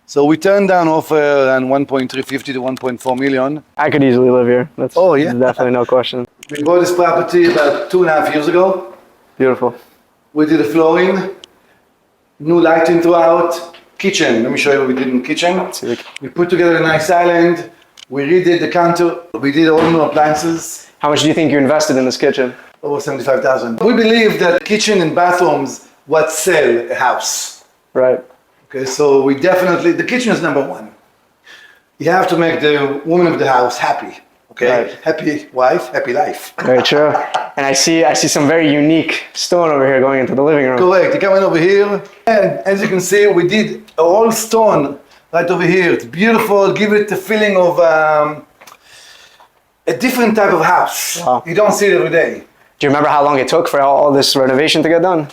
So we turned down offer around 1.350 to 1.4 million. I could easily live here. That's definitely no question. We bought this property about 2.5 years ago. Beautiful. We did the flooring, new lighting throughout, kitchen. Let me show you what we did in the kitchen. We put together a nice island. We redid the counter. We did all new appliances. How much do you think you invested in this kitchen? Over 75,000. We believe that kitchen and bathrooms what sell a house. Right. Okay, so we definitely, the kitchen is number one. You have to make the woman of the house happy. Okay, Right. Happy wife, happy life. Very true. And I see some very unique stone over here going into the living room. Correct. You come in over here, and as you can see, we did all stone right over here. It's beautiful. Give it the feeling of a different type of house. Wow. You don't see it every day. Do you remember how long it took for all this renovation to get done?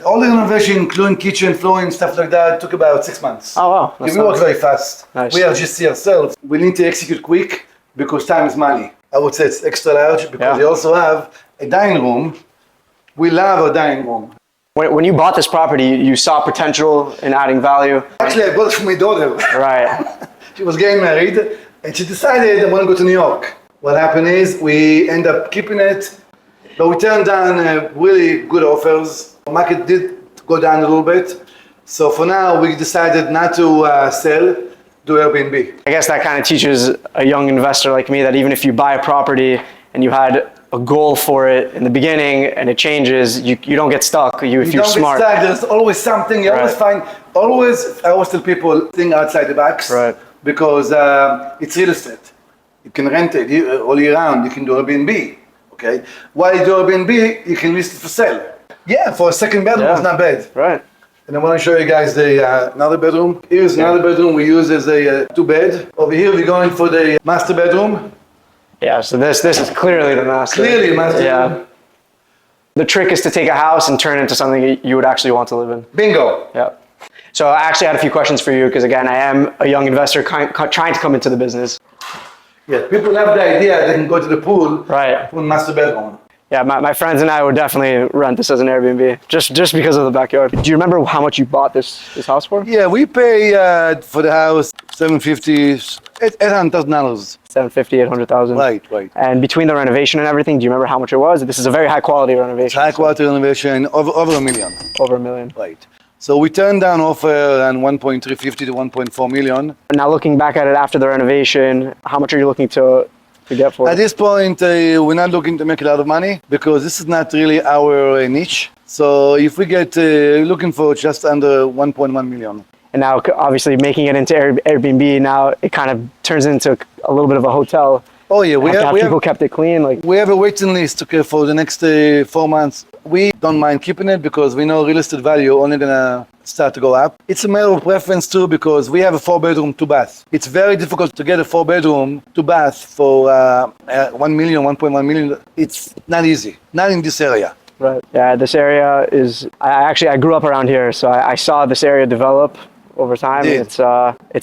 All the renovation, including kitchen, flooring, stuff like that, took about 6 months. Oh, wow. That's We work nice. very fast. Nice. We are just ourselves. We need to execute quick because time is money. I would say it's extra large because we also have a dining room. We love our dining room. When you bought this property, you saw potential in adding value? Actually, I bought it for my daughter. Right. She was getting married and she decided I want to go to New York. What happened is we end up keeping it, but we turned down really good offers. The market did go down a little bit. So for now, we decided not to sell, do Airbnb. I guess that kind of teaches a young investor like me that even if you buy a property and you had a goal for it in the beginning and it changes, you don't get stuck if you're smart. Get stuck. There's always something. You always find, I always tell people, think outside the box. Right. Because it's real estate. You can rent it all year round. You can do Airbnb. Okay. While you do Airbnb, you can list it for sale. Yeah, for a second bedroom, it's not bad. Right. And I want to show you guys the another bedroom. Here's another bedroom we use as a 2-bed. Over here, we're going for the master bedroom. Yeah, so this is clearly the master. Clearly master bedroom. The trick is to take a house and turn it into something you would actually want to live in. Bingo. Yeah. So I actually had a few questions for you because, again, I am a young investor trying to come into the business. Yeah, people have the idea they can go to the pool. Right. For master bedroom. Yeah, my friends and I would definitely rent this as an Airbnb, just because of the backyard. Do you remember how much you bought this house for? Yeah, we pay for the house $750,000, $800,000. $750,000, $800,000. Right. And between the renovation and everything, do you remember how much it was? This is a very high quality renovation. High quality renovation, over $1 million. Over $1 million. Right. So we turned down offer around 1.350 to 1.4 million. Now looking back at it after the renovation, how much are you looking to get for it? At this point, we're not looking to make a lot of money because this is not really our niche. So if we get looking for just under 1.1 million. And now obviously making it into Airbnb, now it kind of turns into a little bit of a hotel. Oh yeah, we have kept it clean. We have a waiting list for the next 4 months. We don't mind keeping it because we know real estate value only gonna start to go up. It's a matter of preference too because we have a 4-bedroom, 2-bath. It's very difficult to get a 4-bedroom, 2-bath for 1 million, 1.1 million. It's not easy, not in this area. Right. Yeah, this area is. I grew up around here, so I saw this area develop over time. It's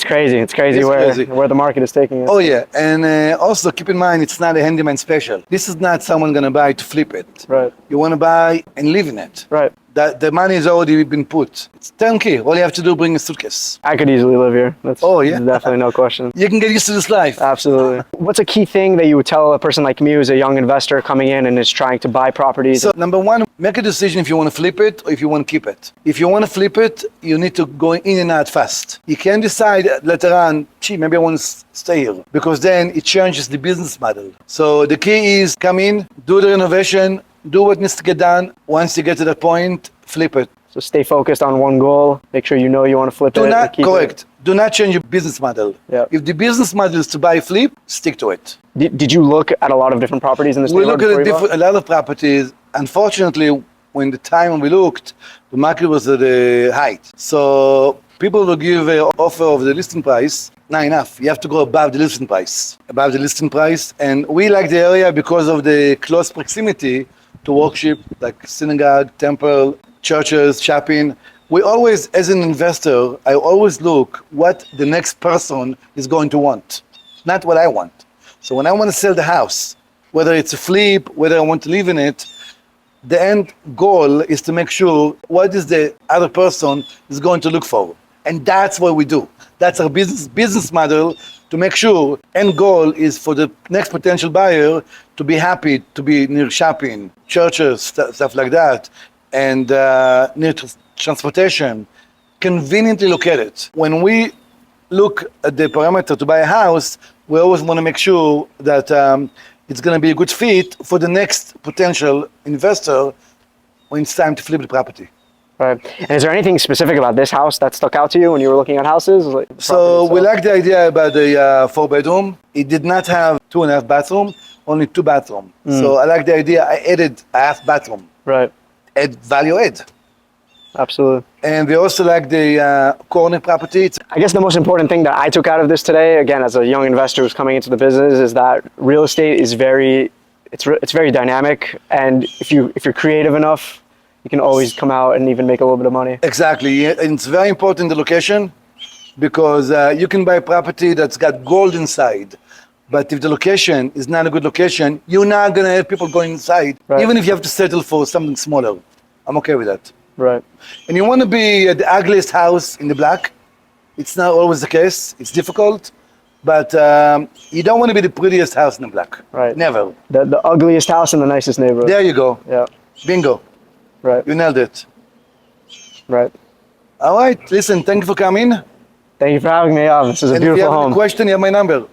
crazy. It's crazy where the market is taking it. Oh yeah, and also keep in mind it's not a handyman special. This is not someone gonna buy to flip it. Right. You wanna buy and live in it. Right. That the money has already been put. It's turnkey. All you have to do is bring a suitcase. I could easily live here. That's definitely no question. You can get used to this life. Absolutely. What's a key thing that you would tell a person like me who's a young investor coming in and is trying to buy properties? So number one, make a decision if you want to flip it or if you want to keep it. If you want to flip it, you need to go in and out fast. You can decide later on, maybe I want to stay here, because then it changes the business model. So the key is come in, do the renovation, do what needs to get done. Once you get to that point, flip it. So stay focused on one goal. Make sure you know you want to flip it. Correct. Do not change your business model. Yeah. If the business model is to buy flip, stick to it. Did you look at a lot of different properties in this neighborhood? We looked at a lot of properties. Unfortunately, when the time we looked, the market was at the height. So people will give an offer of the listing price. Not enough. You have to go above the listing price. And we like the area because of the close proximity to worship, like synagogue, temple, churches, shopping. We always, as an investor, I always look what the next person is going to want, not what I want. So when I want to sell the house, whether it's a flip, whether I want to live in it, the end goal is to make sure what is the other person is going to look for. And that's what we do. That's our business model, to make sure end goal is for the next potential buyer to be happy to be near shopping, churches, stuff like that, and near transportation, conveniently located. When we look at the parameter to buy a house, we always want to make sure that it's going to be a good fit for the next potential investor when it's time to flip the property. Right. And is there anything specific about this house that stuck out to you when you were looking at houses? Like So we like the idea about the 4-bedroom. It did not have 2.5 bathroom, only 2 bathroom. So I like the idea. I added a half bathroom. Right. Add value add. Absolutely. And we also like the corner property. I guess the most important thing that I took out of this today, again, as a young investor who's coming into the business, is that real estate is very dynamic, and if you're creative enough, you can always come out and even make a little bit of money. Exactly. And it's very important, the location, because you can buy a property that's got gold inside, but if the location is not a good location, you're not going to have people going inside, Right. even if you have to settle for something smaller. I'm okay with that. Right. And you want to be the ugliest house in the block. It's not always the case. It's difficult, but you don't want to be the prettiest house in the block. Right. Never. The ugliest house in the nicest neighborhood. There you go. Yeah. Bingo. Right. You nailed it. Right. All right. Listen, thank you for coming. Thank you for having me. This is a And if you beautiful have any home. question, you have my number.